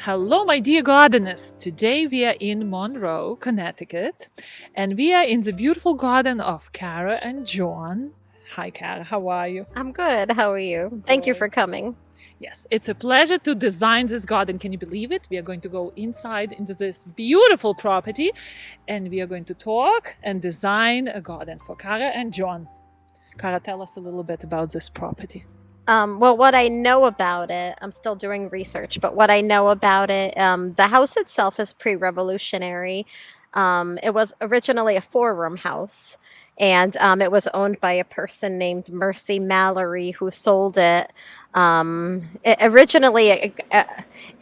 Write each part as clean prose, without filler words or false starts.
Hello, my dear gardeners. Today we are in Monroe, Connecticut, and we are in the beautiful garden of Kara and John. Hi, Kara. How are you? I'm good. How are you? Thank you Good. for coming. Yes, it's a pleasure to design this garden. Can you believe it? We are going to go inside into this beautiful property, and we are going to talk and design a garden for Kara and John. Kara, tell us a little bit about this property. Well, what I know about it, I'm still doing research, but what I know about it, the house itself is pre-revolutionary. It was originally a four-room house, and it was owned by a person named Mercy Mallory who sold it. Originally,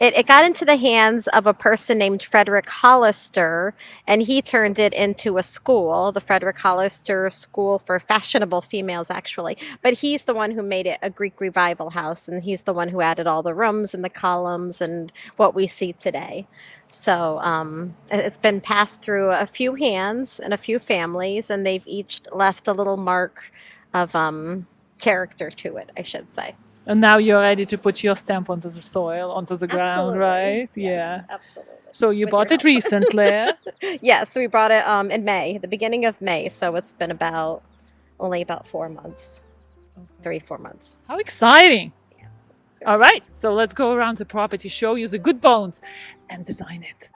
it got into the hands of a person named Frederick Hollister, and he turned it into a school, the Frederick Hollister School for Fashionable Females, actually. But he's the one who made it a Greek revival house, and he's the one who added all the rooms and the columns and what we see today. So it's been passed through a few hands and a few families, and they've each left a little mark of character to it, I should say. And now you're ready to put your stamp onto the soil, onto the ground, Absolutely. right? Yes, Yeah. absolutely. So you With your bought it help. recently. Yes, we brought it in May, the beginning of May. So it's been about only about 4 months, 3, 4 months. How exciting! Yes. All right, so let's go around the property, show you the good bones, and design it.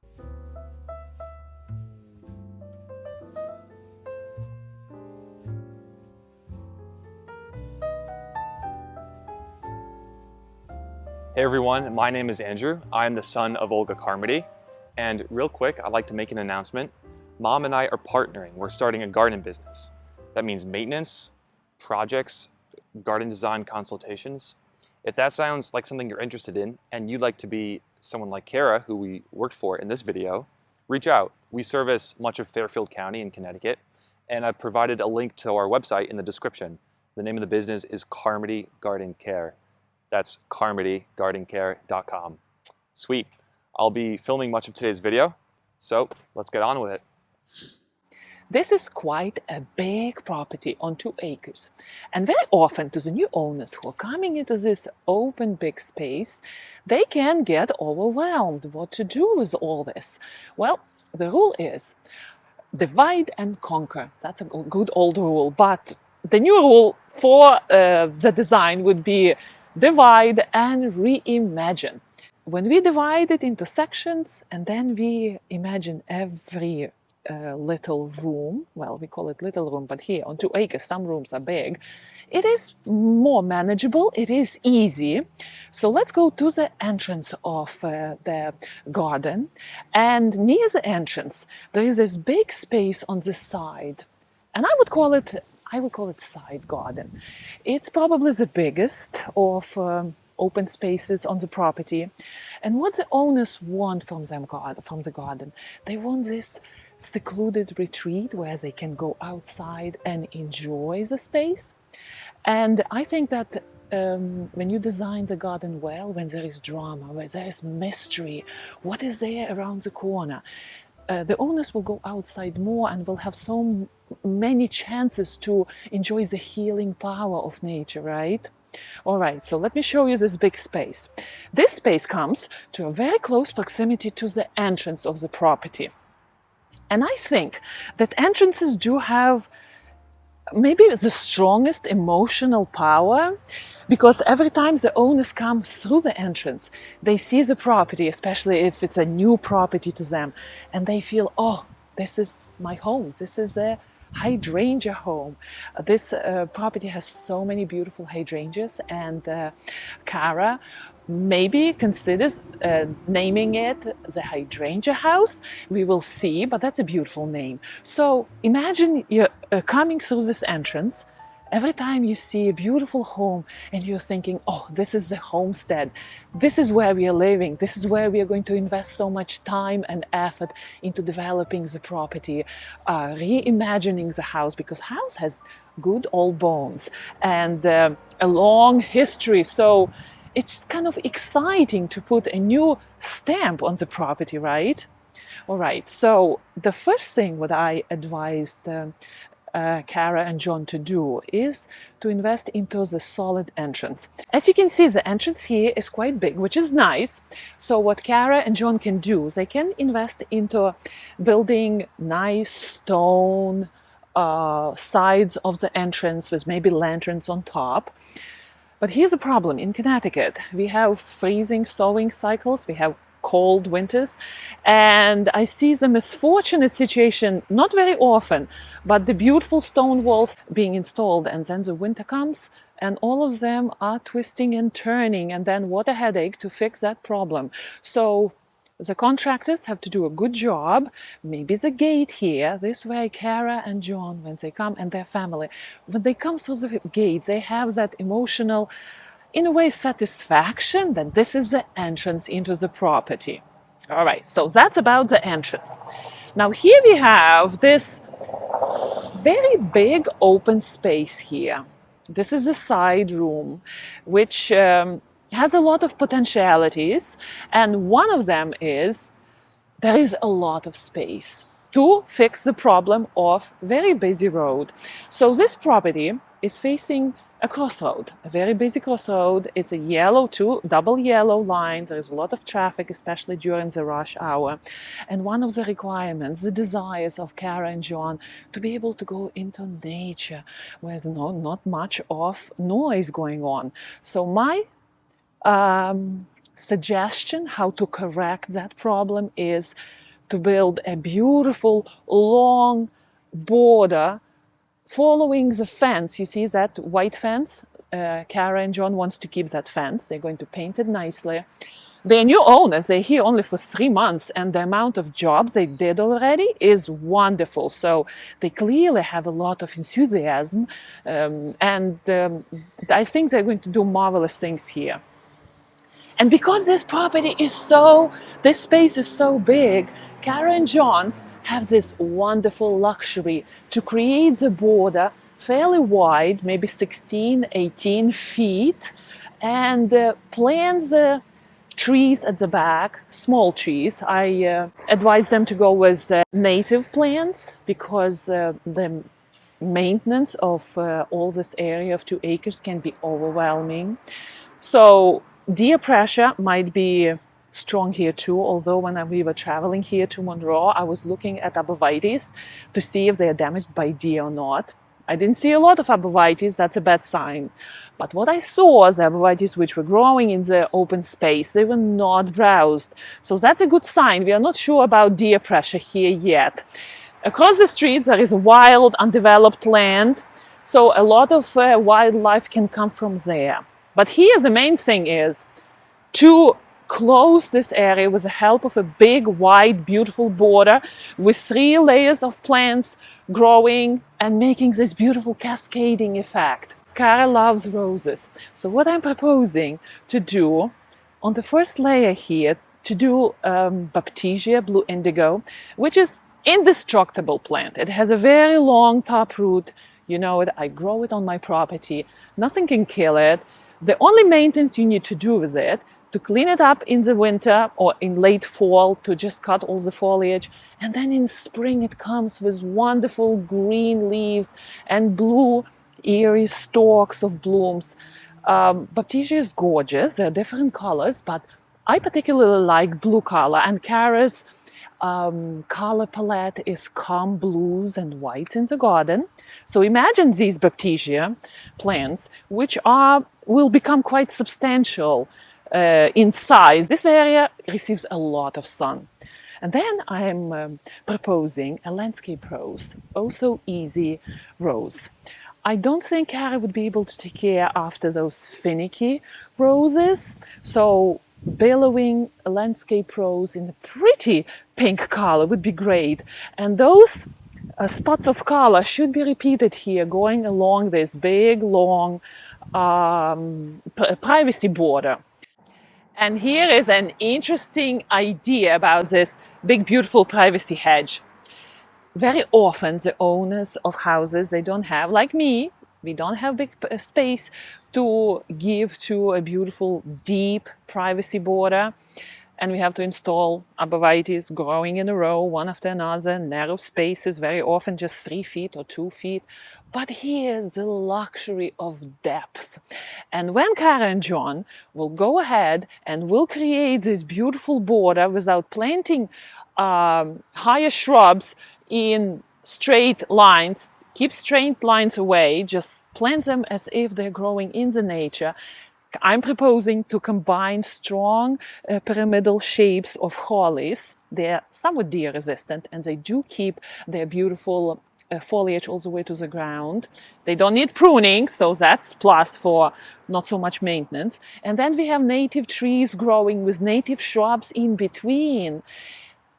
Hey everyone, my name is Andrew. I am the son of Olga Carmody. And real quick, I'd like to make an announcement. Mom and I are partnering. We're starting a garden business. That means maintenance, projects, garden design consultations. If that sounds like something you're interested in and you'd like to be someone like Kara, who we worked for in this video, reach out. We service much of Fairfield County in Connecticut, and I've provided a link to our website in the description. The name of the business is Carmody Garden Care. That's carmodygardencare.com. Sweet. I'll be filming much of today's video, so let's get on with it. This is quite a big property on 2 acres. And very often to the new owners who are coming into this open big space, they can get overwhelmed. What to do with all this? Well, the rule is divide and conquer. That's a good old rule. But the new rule for the design would be divide and reimagine. When we divide it into sections and then we imagine every little room, well, we call it little room, but here on 2 acres, some rooms are big, it is more manageable, it is easy. So let's go to the entrance of the garden, and near the entrance there is this big space on the side, and I would call it side garden. It's probably the biggest of open spaces on the property. And what the owners want from the garden, they want this secluded retreat where they can go outside and enjoy the space. And I think that when you design the garden well, when there is drama, when there is mystery, what is there around the corner, the owners will go outside more and will have so many chances to enjoy the healing power of nature, right? All right, so let me show you this big space. This space comes to a very close proximity to the entrance of the property. And I think that entrances do have maybe the strongest emotional power, because every time the owners come through the entrance, they see the property, especially if it's a new property to them, and they feel, oh, this is my home, this is the hydrangea home. This property has so many beautiful hydrangeas, and Kara maybe considers naming it the hydrangea house. We will see, but that's a beautiful name. So imagine you're coming through this entrance. Every time you see a beautiful home and you're thinking, oh, this is the homestead, this is where we are living, this is where we are going to invest so much time and effort into developing the property, reimagining the house, because house has good old bones and a long history. So it's kind of exciting to put a new stamp on the property, right? All right, so the first thing what I advised Kara and John to do is to invest into the solid entrance. As you can see, the entrance here is quite big, which is nice. So what Kara and John can do is they can invest into building nice stone sides of the entrance with maybe lanterns on top. But here's a problem. In Connecticut, we have freezing sowing cycles, we have cold winters, and I see the misfortunate situation not very often, but the beautiful stone walls being installed, and then the winter comes and all of them are twisting and turning, and then what a headache to fix that problem. So the contractors have to do a good job. Maybe the gate here, this way Kara and John, when they come, and their family, when they come through the gate, they have that emotional, in a way, satisfaction that this is the entrance into the property. All right, so that's about the entrance. Now here we have this very big open space here. This is a side room, which has a lot of potentialities, and one of them is there is a lot of space to fix the problem of very busy road. So this property is facing a crossroad, a very busy crossroad. It's a yellow, double yellow line. There is a lot of traffic, especially during the rush hour. And one of the requirements, the desires of Kara and John, to be able to go into nature where not much of noise going on. So my suggestion how to correct that problem is to build a beautiful long border following the fence. You see that white fence? Kara and John wants to keep that fence. They're going to paint it nicely. They're new owners. They're here only for 3 months, and the amount of jobs they did already is wonderful. So they clearly have a lot of enthusiasm, and I think they're going to do marvelous things here. And because this property is this space is so big, Kara and John have this wonderful luxury to create the border fairly wide, maybe 16, 18 feet, and plant the trees at the back, small trees. I advise them to go with native plants because the maintenance of all this area of 2 acres can be overwhelming. So deer pressure might be strong here too, although when we were traveling here to Monroe, I was looking at arborvitaes to see if they are damaged by deer or not. I didn't see a lot of arborvitaes, that's a bad sign. But what I saw, the arborvitaes which were growing in the open space, they were not browsed. So that's a good sign. We are not sure about deer pressure here yet. Across the street there is wild, undeveloped land, so a lot of wildlife can come from there. But here the main thing is to close this area with the help of a big, wide, beautiful border with 3 layers of plants growing and making this beautiful cascading effect. Kara loves roses. So what I'm proposing to do on the first layer here, to do Baptisia blue indigo, which is indestructible plant. It has a very long top root. You know it, I grow it on my property. Nothing can kill it. The only maintenance you need to do with it, to clean it up in the winter or in late fall, to just cut all the foliage, and then in spring it comes with wonderful green leaves and blue eerie stalks of blooms. Baptisia is gorgeous. There are different colors, but I particularly like blue color, and Kara's color palette is calm blues and whites in the garden. So imagine these Baptisia plants, which will become quite substantial in size. This area receives a lot of sun. And then I'm proposing a landscape rose, also easy rose. I don't think Kara would be able to take care after those finicky roses, so billowing a landscape rose in a pretty pink color would be great. And those spots of color should be repeated here, going along this big, long privacy border. And here is an interesting idea about this big, beautiful privacy hedge. Very often the owners of houses, they don't have, like me, we don't have big space to give to a beautiful, deep privacy border. And we have to install arborvitaes growing in a row, one after another, narrow spaces, very often just 3 feet or 2 feet. But here's the luxury of depth. And when Kara and John will go ahead and will create this beautiful border without planting higher shrubs in straight lines, keep straight lines away, just plant them as if they're growing in the nature. I'm proposing to combine strong pyramidal shapes of hollies. They're somewhat deer resistant and they do keep their beautiful foliage all the way to the ground. They don't need pruning, so that's plus for not so much maintenance. And then we have native trees growing with native shrubs in between.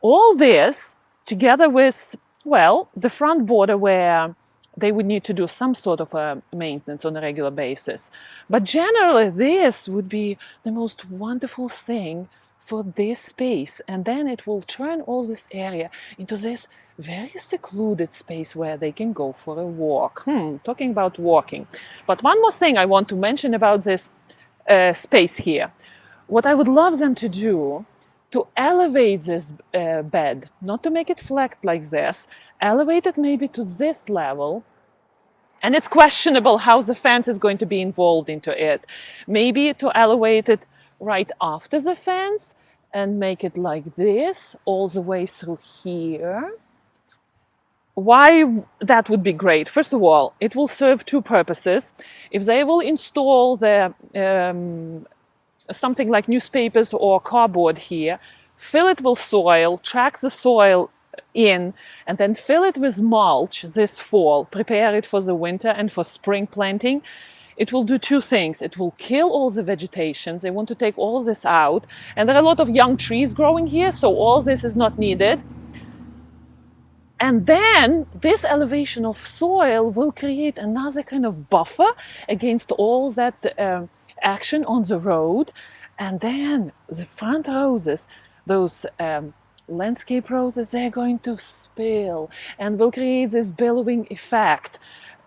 All this together with, well, the front border where they would need to do some sort of a maintenance on a regular basis. But generally, this would be the most wonderful thing for this space. And then it will turn all this area into this very secluded space where they can go for a walk. Talking about walking. But one more thing I want to mention about this space here. What I would love them to do, to elevate this bed, not to make it flat like this, elevate it maybe to this level. And it's questionable how the fence is going to be involved into it. Maybe to elevate it right after the fence and make it like this all the way through here. Why that would be great? First of all, it will serve two purposes. If they will install the something like newspapers or cardboard here, fill it with soil, track the soil in, and then fill it with mulch this fall, prepare it for the winter and for spring planting, it will do two things. It will kill all the vegetation. They want to take all this out, and there are a lot of young trees growing here, so all this is not needed. And then this elevation of soil will create another kind of buffer against all that action on the road. And then the front roses, those landscape roses, they're going to spill and will create this billowing effect.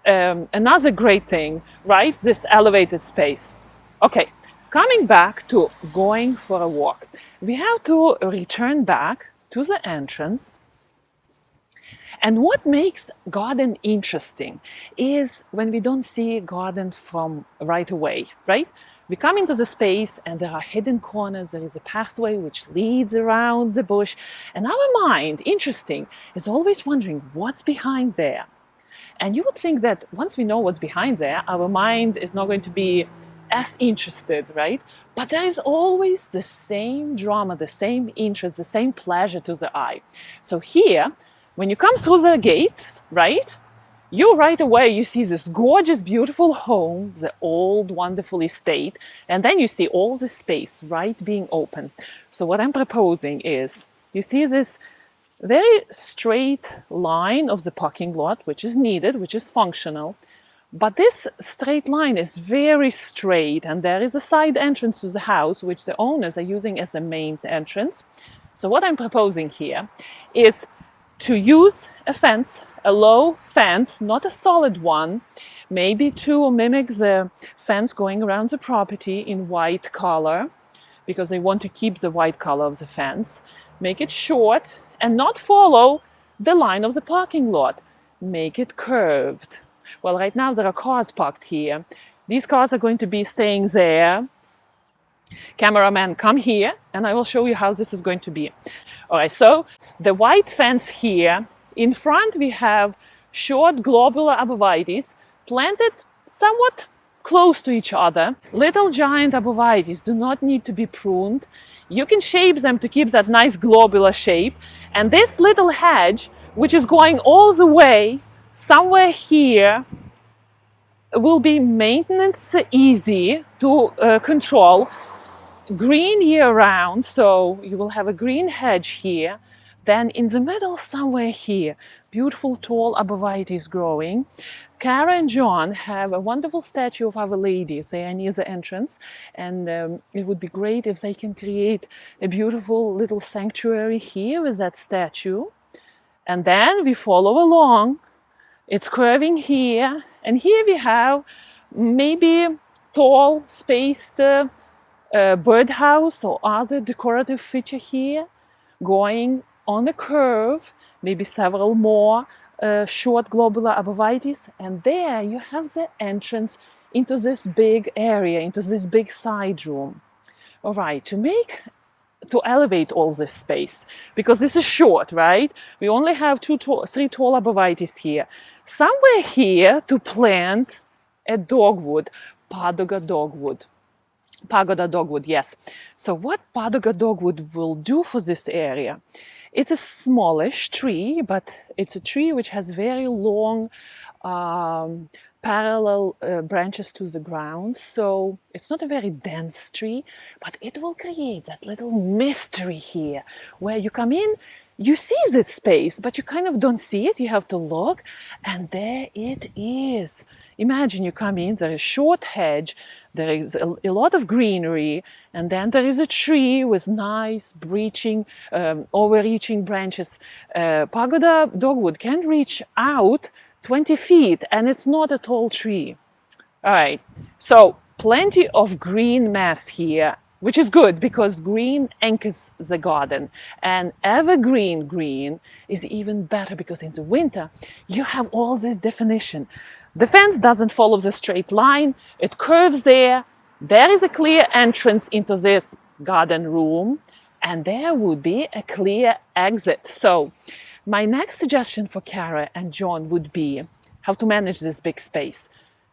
Another great thing, right? This elevated space. Okay, coming back to going for a walk, we have to return back to the entrance. And what makes garden interesting is when we don't see garden from right away, right? We come into the space and there are hidden corners, there is a pathway which leads around the bush, and our mind, interesting, is always wondering what's behind there. And you would think that once we know what's behind there, our mind is not going to be as interested, right? But there is always the same drama, the same interest, the same pleasure to the eye. So here, when you come through the gates, right, you right away, you see this gorgeous, beautiful home, the old, wonderful estate, and then you see all the space right being open. So what I'm proposing is, you see this very straight line of the parking lot, which is needed, which is functional, but this straight line is very straight, and there is a side entrance to the house, which the owners are using as the main entrance. So what I'm proposing here is to use a fence, a low fence, not a solid one, maybe to mimic the fence going around the property in white color, because they want to keep the white color of the fence. Make it short and not follow the line of the parking lot. Make it curved. Well, right now there are cars parked here. These cars are going to be staying there. Cameraman, come here and I will show you how this is going to be. All right, so the white fence here, in front we have short globular arborvitaes planted somewhat close to each other. Little giant arborvitaes do not need to be pruned. You can shape them to keep that nice globular shape. And this little hedge, which is going all the way somewhere here, will be maintenance easy to control. Green year-round, so you will have a green hedge here. Then in the middle, somewhere here, beautiful tall arborvitaes growing. Kara and John have a wonderful statue of Our Lady. They are near the entrance, and it would be great if they can create a beautiful little sanctuary here with that statue. And then we follow along. It's curving here, and here we have maybe tall, spaced birdhouse or other decorative feature here, going on a curve, maybe several more short globular arborvitaes, and there you have the entrance into this big area, into this big side room. All right, to elevate all this space, because this is short, right? We only have three tall arborvitaes here. Somewhere here to plant a dogwood, pagoda dogwood. Pagoda dogwood, yes. So what pagoda dogwood will do for this area? It's a smallish tree, but it's a tree which has very long parallel branches to the ground. So it's not a very dense tree, but it will create that little mystery here where you come in, you see this space, but you kind of don't see it. You have to look, and there it is. Imagine you come in, there is a short hedge, there is a lot of greenery, and then there is a tree with nice overreaching branches. Pagoda dogwood can reach out 20 feet, and it's not a tall tree. All right, so plenty of green mass here, which is good because green anchors the garden, and evergreen green is even better because in the winter you have all this definition. The fence doesn't follow the straight line, it curves there. There is a clear entrance into this garden room, and there would be a clear exit. So my next suggestion for Kara and John would be how to manage this big space.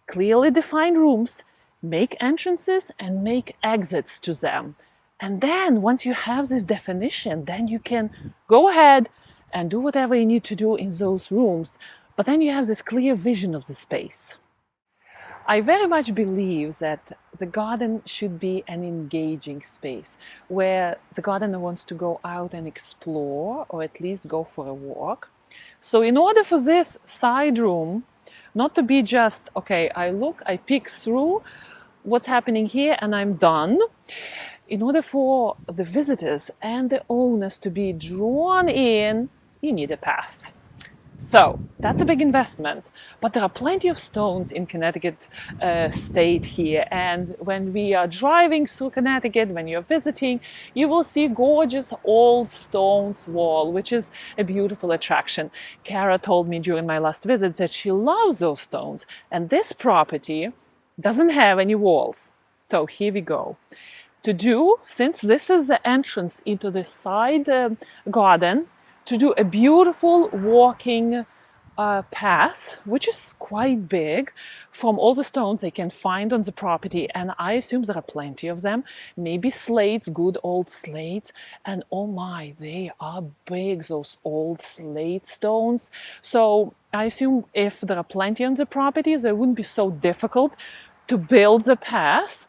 Clearly define rooms, make entrances and make exits to them. And then once you have this definition, then you can go ahead and do whatever you need to do in those rooms. But then you have this clear vision of the space. I very much believe that the garden should be an engaging space where the gardener wants to go out and explore, or at least go for a walk. So in order for this side room not to be just, okay, I peek through what's happening here and I'm done. In order for the visitors and the owners to be drawn in, you need a path. So that's a big investment, but there are plenty of stones in Connecticut state here, and when we are driving through Connecticut, when you're visiting, you will see gorgeous old stones wall, which is a beautiful attraction. Kara told me during my last visit that she loves those stones, and this property doesn't have any walls. So here we go. Since this is the entrance into the side garden, to do a beautiful walking path, which is quite big, from all the stones they can find on the property, and I assume there are plenty of them, maybe slates, good old slates, and oh my, they are big, those old slate stones. So I assume if there are plenty on the property, it wouldn't be so difficult to build the path.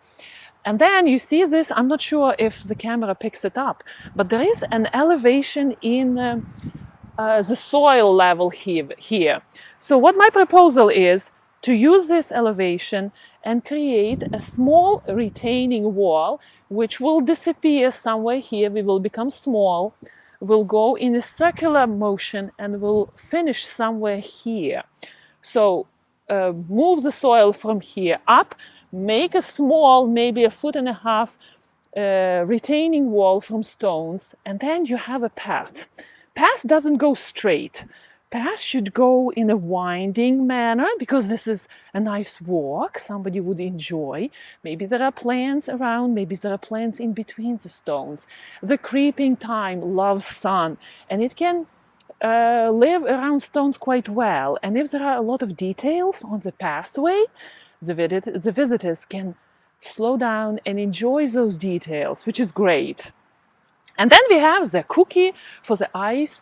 And then you see this, I'm not sure if the camera picks it up, but there is an elevation in the soil level here. So what my proposal is to use this elevation and create a small retaining wall, which will disappear somewhere here. We will become small, will go in a circular motion and will finish somewhere here. So move the soil from here up, make a small, maybe 1.5 foot retaining wall from stones, and then you have a path. Path doesn't go straight. Path should go in a winding manner because this is a nice walk somebody would enjoy. Maybe there are plants around, maybe there are plants in between the stones. The creeping thyme loves sun, and it can live around stones quite well. And if there are a lot of details on the pathway, the visitors can slow down and enjoy those details, which is great. And then we have the cookie for the eyes,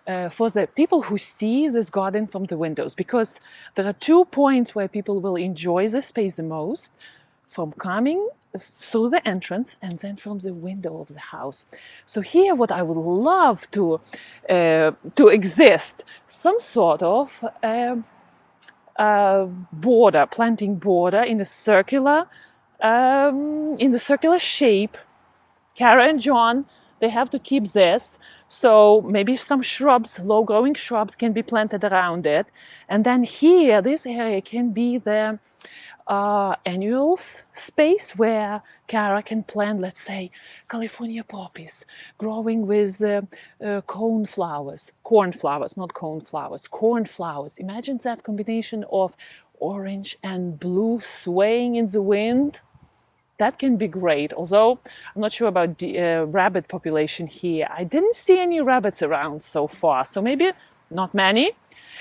for the people who see this garden from the windows, because there are 2 points where people will enjoy the space the most: from coming through the entrance and then from the window of the house. So here what I would love to exist, some sort of planting border in a circular shape. Kara and John, they have to keep this, so maybe some shrubs, low-growing shrubs, can be planted around it. And then here, this area can be the annuals space where Kara can plant, let's say, California poppies growing with corn flowers, not cone flowers, corn flowers. Imagine that combination of orange and blue swaying in the wind. That can be great, although I'm not sure about the rabbit population here. I didn't see any rabbits around so far, so maybe not many.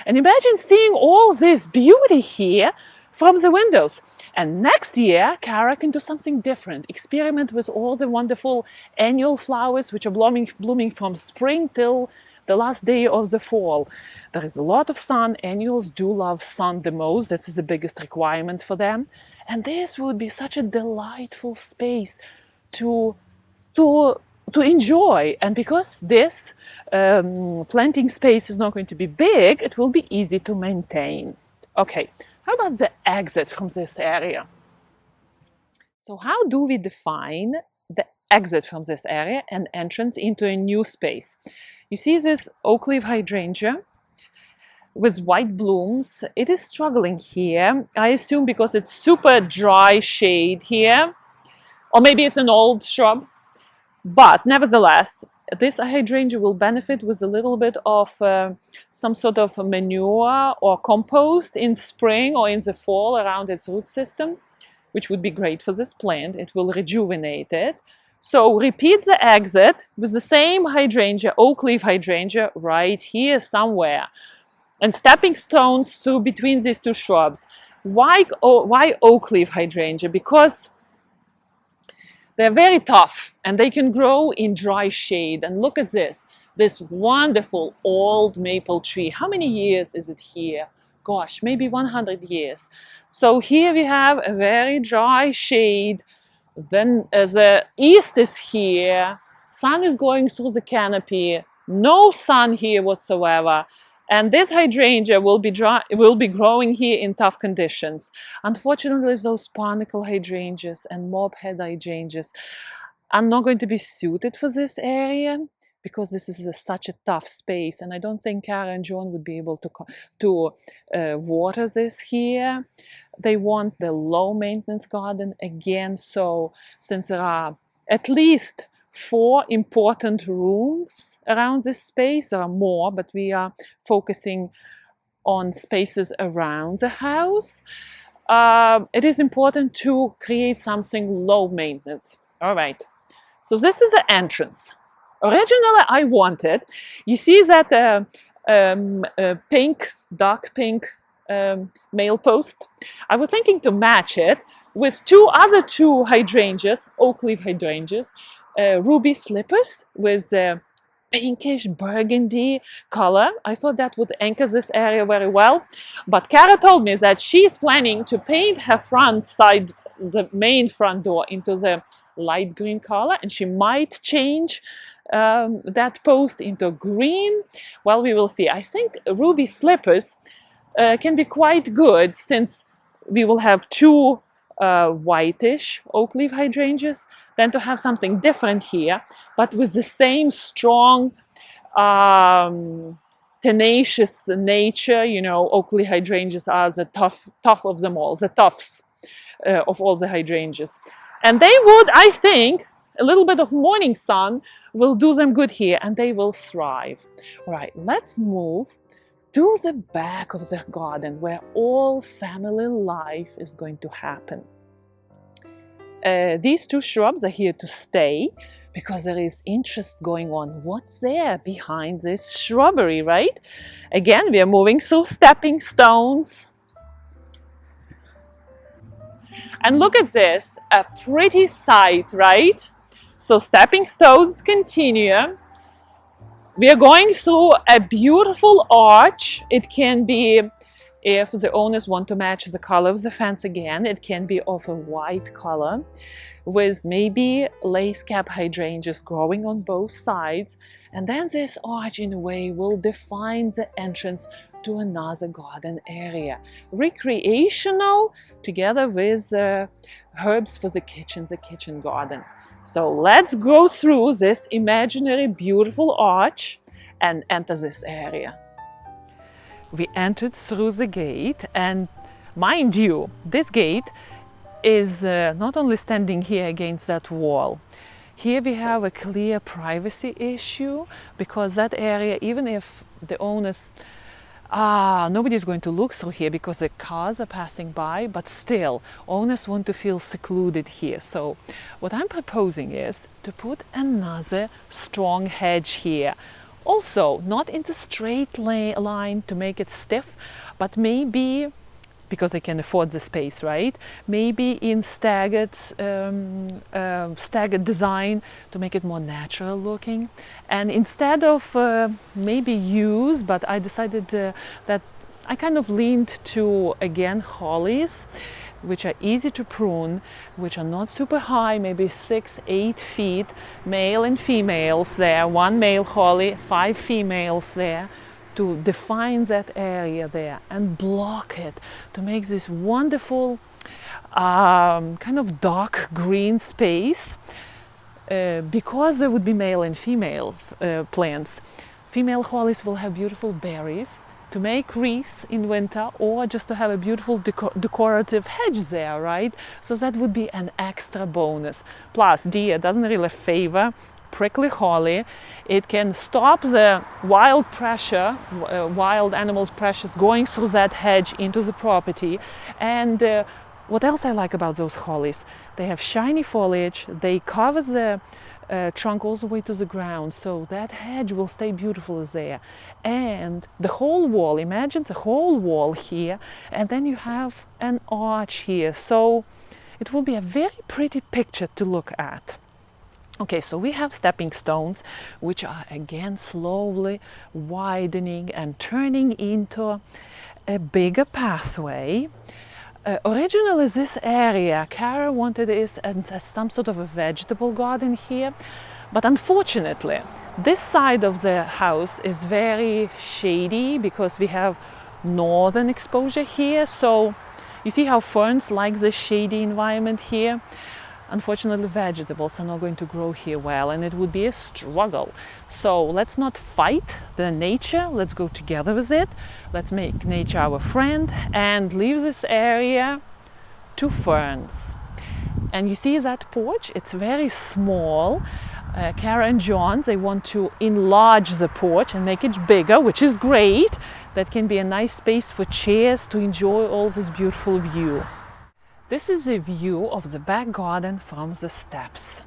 And imagine seeing all this beauty here from the windows. And next year, Kara can do something different. Experiment with all the wonderful annual flowers which are blooming from spring till the last day of the fall. There is a lot of sun. Annuals do love sun the most. This is the biggest requirement for them. And this would be such a delightful space to enjoy. And because this planting space is not going to be big, it will be easy to maintain. Okay, how about the exit from this area? So how do we define the exit from this area and entrance into a new space? You see this oak leaf hydrangea with white blooms. It is struggling here, I assume because it's super dry shade here, or maybe it's an old shrub. But nevertheless, this hydrangea will benefit with a little bit of some sort of manure or compost in spring or in the fall around its root system, which would be great for this plant. It will rejuvenate it. So repeat the exit with the same hydrangea, oak leaf hydrangea, right here somewhere. And stepping stones through between these two shrubs. Why oak leaf hydrangea? Because they're very tough and they can grow in dry shade. And look at this wonderful old maple tree. How many years is it here? Gosh, maybe 100 years. So here we have a very dry shade. Then as the east is here, sun is going through the canopy. No sun here whatsoever. And this hydrangea will be growing here in tough conditions. Unfortunately, those barnacle hydrangeas and mobhead hydrangeas are not going to be suited for this area because this is such a tough space. And I don't think Kara and John would be able to water this here. They want the low maintenance garden again. So since there are at least 4 important rooms around this space. There are more, but we are focusing on spaces around the house. It is important to create something low maintenance. All right, so this is the entrance. Originally, I wanted, you see that pink, dark pink male post? I was thinking to match it with other two hydrangeas, oak leaf hydrangeas, ruby slippers with the pinkish burgundy color. I thought that would anchor this area very well. But Kara told me that she's planning to paint her front side, the main front door, into the light green color, and she might change that post into green. Well, we will see. I think ruby slippers can be quite good since we will have 2 whitish oak leaf hydrangeas, then to have something different here, but with the same strong, tenacious nature. You know, oak leaf hydrangeas are the tough of them all, the toughs of all the hydrangeas. And they would, I think, a little bit of morning sun will do them good here, and they will thrive. All right, let's move to the back of the garden where all family life is going to happen. These 2 shrubs are here to stay because there is interest going on. What's there behind this shrubbery, right? Again, we are moving through stepping stones. And look at this, a pretty sight, right? So stepping stones continue. We are going through a beautiful arch. It can be, if the owners want to match the color of the fence again, it can be of a white color with maybe lace cap hydrangeas growing on both sides. And then this arch in a way will define the entrance to another garden area. Recreational together with herbs for the kitchen garden. So let's go through this imaginary beautiful arch and enter this area. We entered through the gate, and Mind you, this gate is not only standing here against that wall. Here we have a clear privacy issue, because that area, even if the owners, nobody is going to look through here because the cars are passing by, but still owners want to feel secluded here. So what I'm proposing is to put another strong hedge here. Also, not in the straight line to make it stiff, but maybe, because they can afford the space, right? Maybe in staggered design to make it more natural looking. And instead of maybe use, but I decided that I kind of leaned to, again, hollies, which are easy to prune, which are not super high, maybe 6-8 feet, male and females there, 1 male holly, 5 females there, to define that area there and block it, to make this wonderful kind of dark green space, because there would be male and female plants. Female hollies will have beautiful berries to make wreaths in winter, or just to have a beautiful decorative hedge there, right? So that would be an extra bonus. Plus, deer doesn't really favor prickly holly. It can stop the wild pressure, wild animals' pressures going through that hedge into the property. And what else I like about those hollies? They have shiny foliage, they cover the trunk all the way to the ground, so that hedge will stay beautiful there. And the whole wall, imagine the whole wall here, and then you have an arch here, so it will be a very pretty picture to look at. Okay, so we have stepping stones, which are again slowly widening and turning into a bigger pathway. Originally, this area, Kara wanted it as some sort of a vegetable garden here, but unfortunately, this side of the house is very shady because we have northern exposure here. So you see how ferns like this shady environment here? Unfortunately, vegetables are not going to grow here well, and it would be a struggle. So let's not fight the nature, let's go together with it. Let's make nature our friend and leave this area to ferns. And you see that porch? It's very small. Kara and John, they want to enlarge the porch and make it bigger, which is great. That can be a nice space for chairs to enjoy all this beautiful view. This is a view of the back garden from the steps.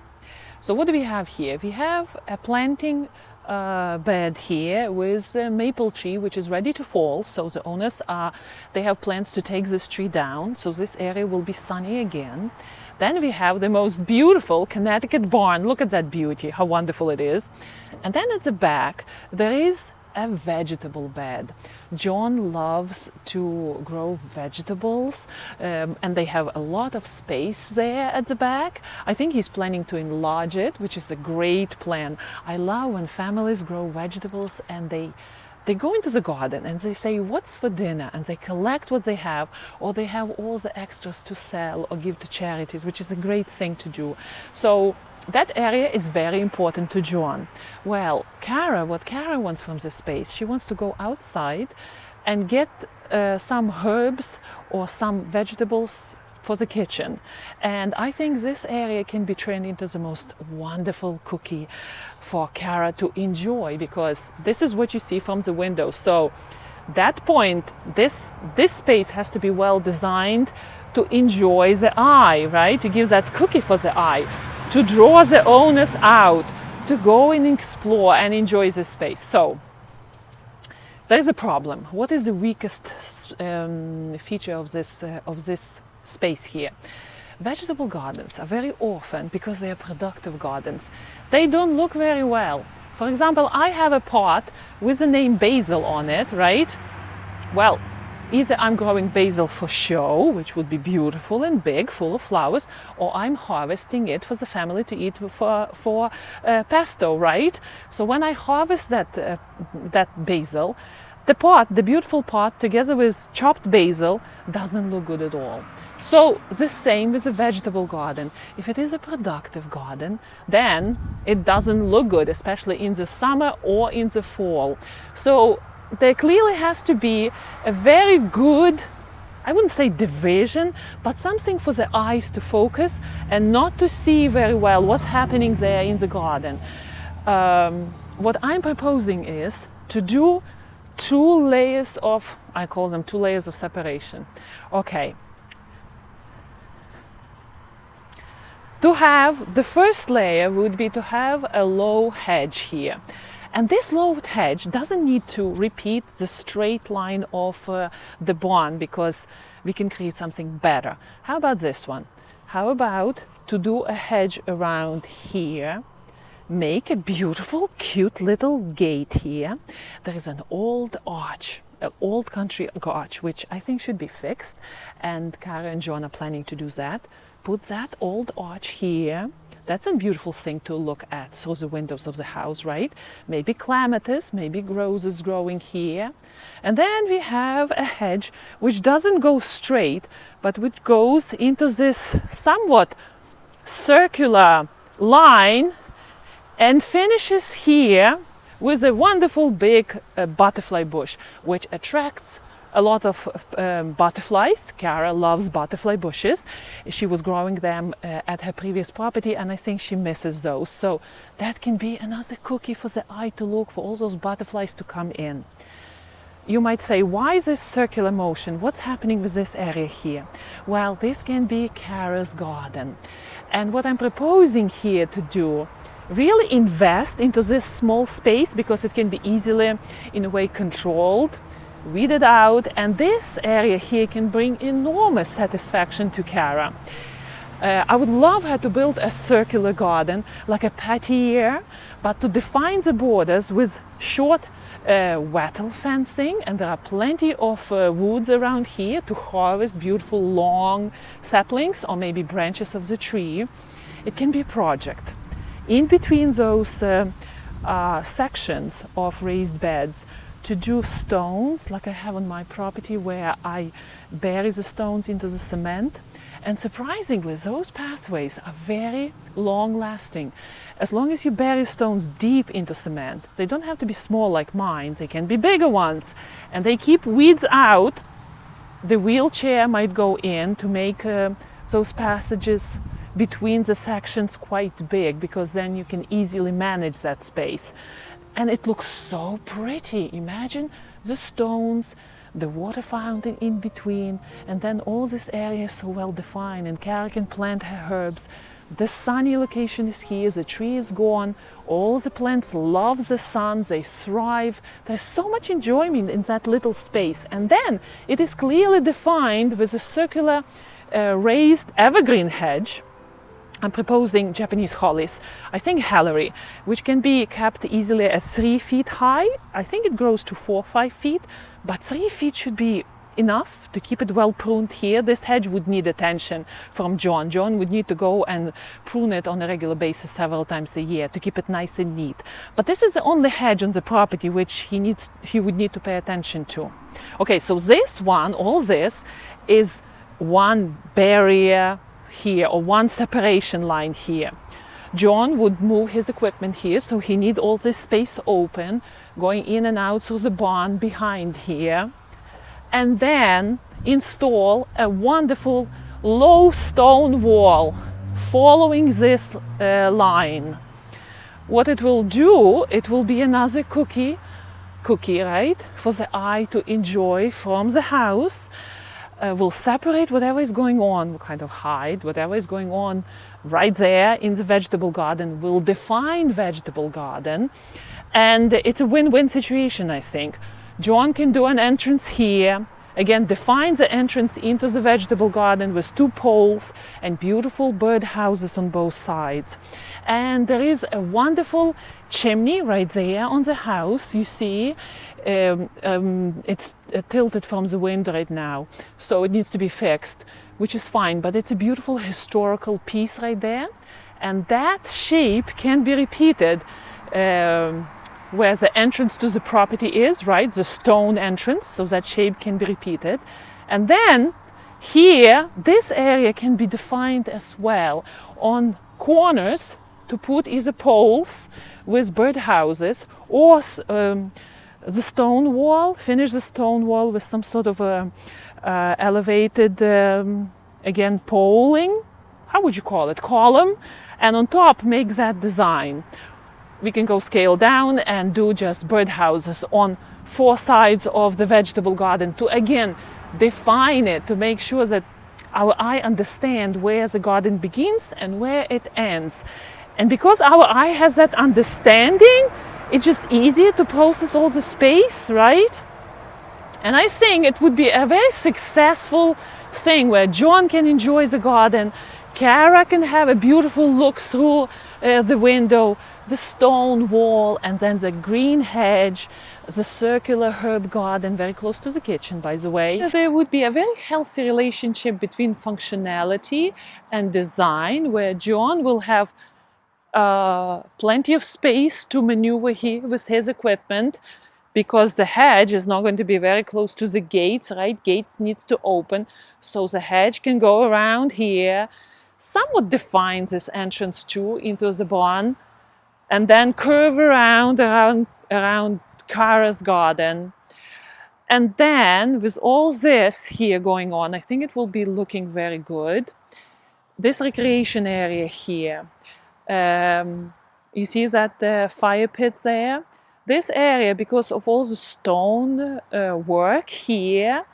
So what do we have here? We have a planting bed here with a maple tree which is ready to fall. So the owners they have plans to take this tree down, so this area will be sunny again. Then we have the most beautiful Connecticut barn. Look at that beauty, how wonderful it is. And then at the back there is a vegetable bed. John loves to grow vegetables, and they have a lot of space there at the back. I think he's planning to enlarge it, which is a great plan. I love when families grow vegetables and they go into the garden and they say, what's for dinner? And they collect what they have, or they have all the extras to sell or give to charities, which is a great thing to do. So that area is very important to John. Well, what Kara wants from this space, she wants to go outside and get some herbs or some vegetables for the kitchen. And I think this area can be turned into the most wonderful cookie for Kara to enjoy, because this is what you see from the window. So that point, this space has to be well designed to enjoy the eye, right? To give that cookie for the eye, to draw the owners out, to go and explore and enjoy the space. So there is a problem. What is the weakest feature of this space here? Vegetable gardens are very often, because they are productive gardens, they don't look very well. For example, I have a pot with the name basil on it, right? Well, either I'm growing basil for show, which would be beautiful and big, full of flowers, or I'm harvesting it for the family to eat for pesto, right? So when I harvest that basil, the beautiful pot, together with chopped basil, doesn't look good at all. So the same with the vegetable garden. If it is a productive garden, then it doesn't look good, especially in the summer or in the fall. So there clearly has to be a very good I wouldn't say division, but something for the eyes to focus and not to see very well what's happening there in the garden. What I'm proposing is to do two layers of, I call them 2 layers of separation. Okay. To have, the first layer would be to have a low hedge here. And this low hedge doesn't need to repeat the straight line of the barn, because we can create something better. How about this one? How about to do a hedge around here? Make a beautiful, cute little gate here. There is an old arch, an old country arch, which I think should be fixed. And Kara and John are planning to do that. Put that old arch here. That's a beautiful thing to look at through the windows of the house, right? Maybe clematis, maybe roses growing here. And then we have a hedge which doesn't go straight, but which goes into this somewhat circular line and finishes here with a wonderful big butterfly bush, which attracts a lot of butterflies. Kara loves butterfly bushes. She was growing them at her previous property, and I think she misses those. So that can be another cookie for the eye to look for all those butterflies to come in. You might say, why this circular motion? What's happening with this area here? Well, this can be Kara's garden. And what I'm proposing here to do, really invest into this small space, because it can be easily, in a way, controlled, weeded out, and this area here can bring enormous satisfaction to Kara. I would love her to build a circular garden, like a patio, but to define the borders with short wattle fencing, and there are plenty of woods around here to harvest beautiful long saplings or maybe branches of the tree. It can be a project. In between those sections of raised beds, to do stones like I have on my property, where I bury the stones into the cement. And surprisingly, those pathways are very long lasting. As long as you bury stones deep into cement, they don't have to be small like mine, they can be bigger ones, and they keep weeds out. The wheelchair might go in to make those passages between the sections quite big, because then you can easily manage that space. And it looks so pretty. Imagine the stones, the water fountain in between, and then all this area is so well defined, and Kara can plant her herbs. The sunny location is here, the tree is gone, all the plants love the sun, they thrive. There's so much enjoyment in that little space. And then it is clearly defined with a circular raised evergreen hedge. I'm proposing Japanese hollies, I think Hallery, which can be kept easily at 3 feet high. I think it grows to 4 or 5 feet, but 3 feet should be enough to keep it well pruned here. This hedge would need attention from John. John would need to go and prune it on a regular basis several times a year to keep it nice and neat. But this is the only hedge on the property which he would need to pay attention to. Okay, so this one, all this, is one barrier here, or one separation line here. John would move his equipment here, so he needs all this space open, going in and out through the barn behind here, and then install a wonderful low stone wall following this line. What it will do, it will be another cookie, right, for the eye to enjoy from the house. Will separate whatever is going on, will kind of hide whatever is going on right there in the vegetable garden, will define vegetable garden, and it's a win-win situation, I think. John can do an entrance here, again define the entrance into the vegetable garden with 2 poles and beautiful bird houses on both sides. And there is a wonderful chimney right there on the house, you see. It's tilted from the wind right now, so it needs to be fixed, which is fine, but it's a beautiful historical piece right there, and that shape can be repeated where the entrance to the property is, right, the stone entrance, so that shape can be repeated. And then here, this area can be defined as well on corners to put either poles with bird houses or the stone wall, finish the stone wall with some sort of a elevated, again, poling, how would you call it, column, and on top make that design. We can go scale down and do just birdhouses on 4 sides of the vegetable garden to again define it, to make sure that our eye understand where the garden begins and where it ends. And because our eye has that understanding, it's just easier to process all the space, right? And I think it would be a very successful thing where John can enjoy the garden, Kara can have a beautiful look through the window, the stone wall, and then the green hedge, the circular herb garden very close to the kitchen, by the way. There would be a very healthy relationship between functionality and design, where John will have plenty of space to maneuver here with his equipment, because the hedge is not going to be very close to the gates, right? Gates needs to open, so the hedge can go around here, somewhat define this entrance too into the barn, and then curve around Kara's garden. And then with all this here going on, I think it will be looking very good. This recreation area here, you see that fire pit there? This area, because of all the stone work here,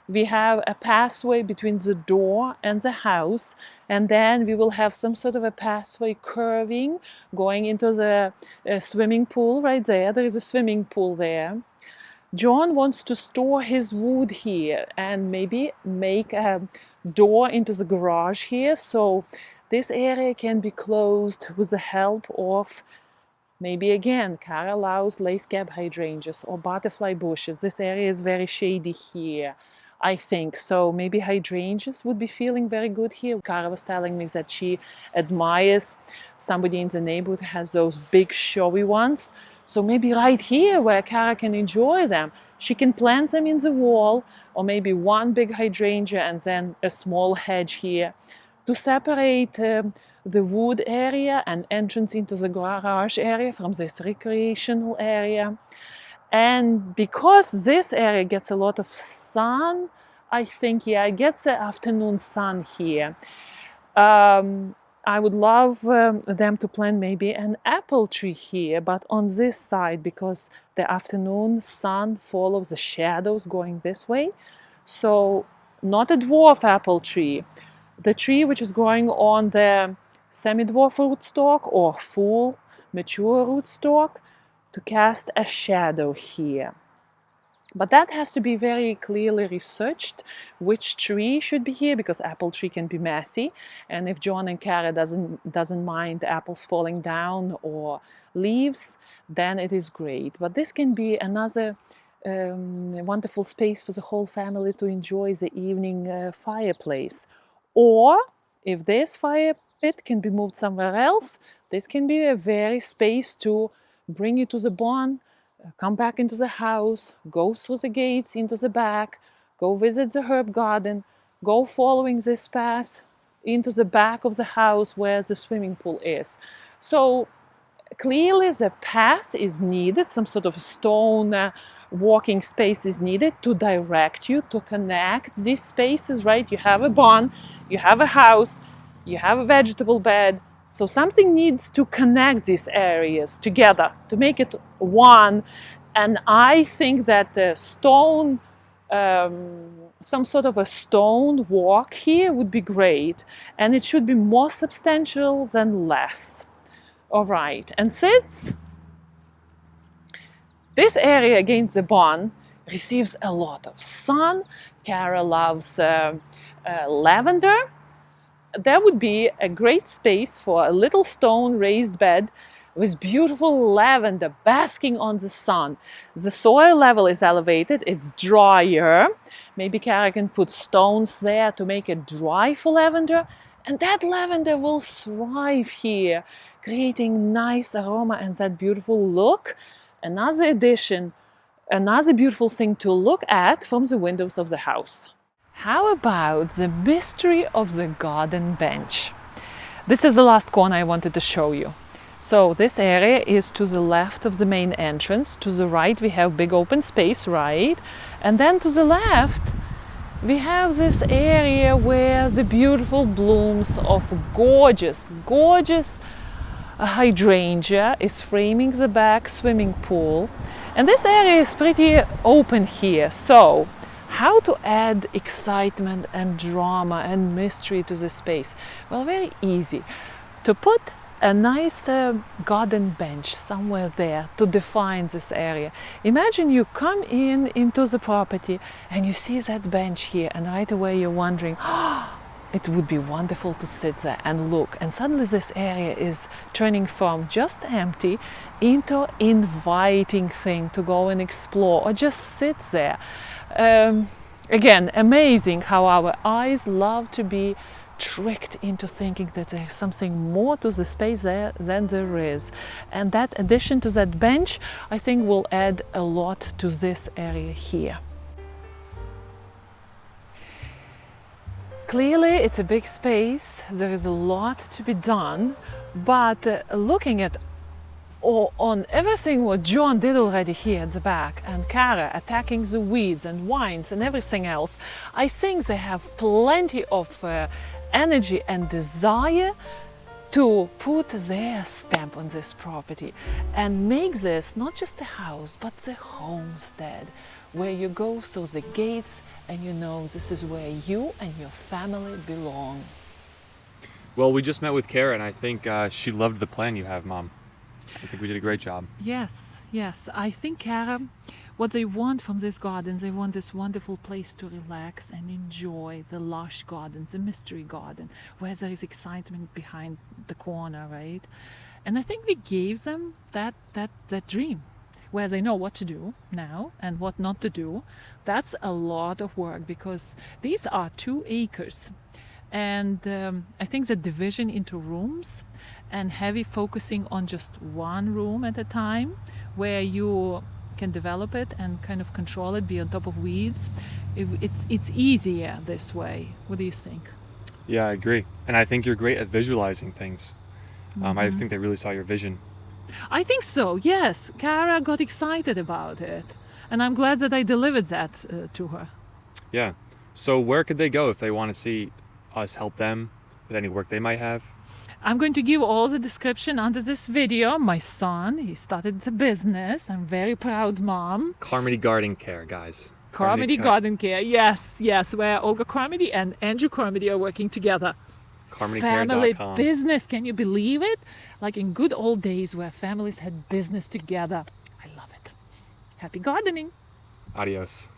we have a pathway between the door and the house, and then we will have some sort of a pathway curving going into the swimming pool right there. There is a swimming pool there. John wants to store his wood here and maybe make a door into the garage here, so this area can be closed with the help of maybe again Kara allows lace cap hydrangeas or butterfly bushes. This area is very shady here, I think, so maybe hydrangeas would be feeling very good here. Kara was telling me that she admires somebody in the neighborhood who has those big showy ones, so maybe right here where Kara can enjoy them, she can plant them in the wall, or maybe one big hydrangea and then a small hedge here to separate the wood area and entrance into the garage area from this recreational area. And because this area gets a lot of sun, I think, yeah, it gets the afternoon sun here. I would love them to plant maybe an apple tree here, but on this side, because the afternoon sun follows the shadows going this way. So not a dwarf apple tree, the tree which is growing on the semi-dwarf rootstock or full mature rootstock, to cast a shadow here. But that has to be very clearly researched, which tree should be here, because apple tree can be messy, and if John and Kara doesn't mind apples falling down or leaves, then it is great. But this can be another wonderful space for the whole family to enjoy the evening fireplace. Or if this fire pit can be moved somewhere else, this can be a very space to bring you to the barn, come back into the house, go through the gates into the back, go visit the herb garden, go following this path into the back of the house where the swimming pool is. So clearly the path is needed, some sort of stone walking space is needed to direct you, to connect these spaces, right? You have a barn, you have a house, you have a vegetable bed, so something needs to connect these areas together to make it one. And I think that the stone, some sort of a stone walk here would be great, and it should be more substantial than less. All right, and since this area against the barn receives a lot of sun, Kara loves lavender, there would be a great space for a little stone raised bed with beautiful lavender basking on the sun. The soil level is elevated, it's drier. Maybe Kara can put stones there to make it dry for lavender, and that lavender will thrive here, creating nice aroma and that beautiful look. Another addition, another beautiful thing to look at from the windows of the house. How about the mystery of the garden bench? This is the last corner I wanted to show you. So this area is to the left of the main entrance. To the right we have big open space, right? And then to the left we have this area where the beautiful blooms of gorgeous hydrangea is framing the back swimming pool. And this area is pretty open here. So how to add excitement and drama and mystery to the space? Well, very easy. To put a nice garden bench somewhere there to define this area. Imagine you come into the property and you see that bench here, and right away you're wondering, it would be wonderful to sit there and look. And suddenly this area is turning from just empty into inviting thing to go and explore or just sit there. Again, amazing how our eyes love to be tricked into thinking that there's something more to the space there than there is. And that addition to that bench, I think, will add a lot to this area here. Clearly, it's a big space. There is a lot to be done, but looking at on everything what John did already here at the back, and Kara attacking the weeds and vines and everything else, I think they have plenty of energy and desire to put their stamp on this property and make this not just a house but the homestead, where you go through the gates and you know this is where you and your family belong. Well, we just met with Kara, and I think she loved the plan you have, Mom. I think we did a great job. Yes. I think, Kara, what they want from this garden, they want this wonderful place to relax and enjoy the lush garden, the mystery garden, where there is excitement behind the corner, right? And I think we gave them that dream, where they know what to do now and what not to do. That's a lot of work, because these are 2 acres. And I think the division into rooms and heavy focusing on just one room at a time, where you can develop it and kind of control it, be on top of weeds. It's easier this way. What do you think? Yeah, I agree. And I think you're great at visualizing things. I think they really saw your vision. I think so, yes. Kara got excited about it. And I'm glad that I delivered that to her. Yeah. So where could they go if they want to see us help them with any work they might have? I'm going to give all the description under this video. My son, he started the business. I'm very proud mom. Carmody Garden Care, guys. Carmody Garden Care, yes, where Olga Carmody and Andrew Carmody are working together. Family CarmodyCare.com. business, can you believe it? Like in good old days where families had business together. I love it. Happy gardening. Adios.